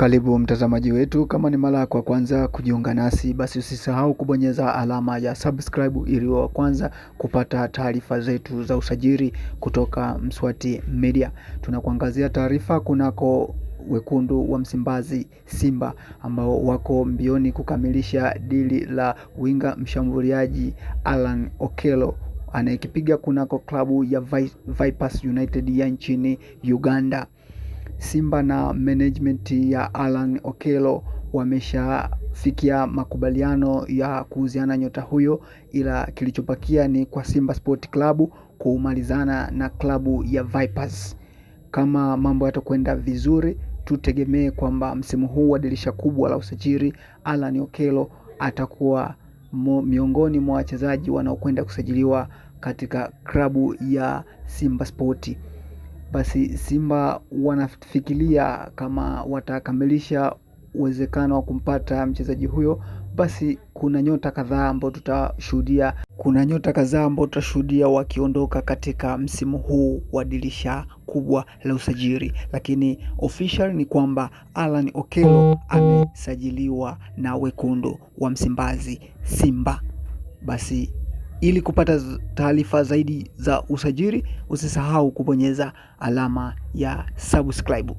Karibu mtazamaji wetu, kama ni mara kwa kwanza kujiunga nasi, basi usisahau kubonyeza alama ya subscribe ili wa kwanza kupata taarifa zetu za usajili kutoka Mswati Media. Tunakuangazia taarifa kunako wekundu wa Msimbazi Simba ambao wako mbioni kukamilisha dili la winga mshambuliaji Alan Okello anayekipiga kunako klabu ya Vipers United ya nchini Uganda. Simba na management ya Alan Okello wameshafikia makubaliano ya kuuziana nyota huyo, ila kilichobakia ni kwa Simba Sport Club kumalizana na klabu ya Vipers. Kama mambo yatakwenda vizuri, tutegemee kwamba msimu huu wa dirisha kubwa la usajili Alan Okello atakuwa miongoni mwa wachezaji wanaokwenda kusajiliwa katika klabu ya Simba Sport. Basi Simba wanafikiria kama watakamilisha uwezekano wa kumpata mchezaji huyo, basi kuna nyota kadhaa ambao tutashuhudia wakiondoka katika msimu huu wa dirisha kubwa la usajili. Lakini official ni kwamba Alan Okello amesajiliwa na wekundu wa Msimbazi Simba. Basi ili kupata taarifa zaidi za usajili, usisahau kubonyeza alama ya subscribe.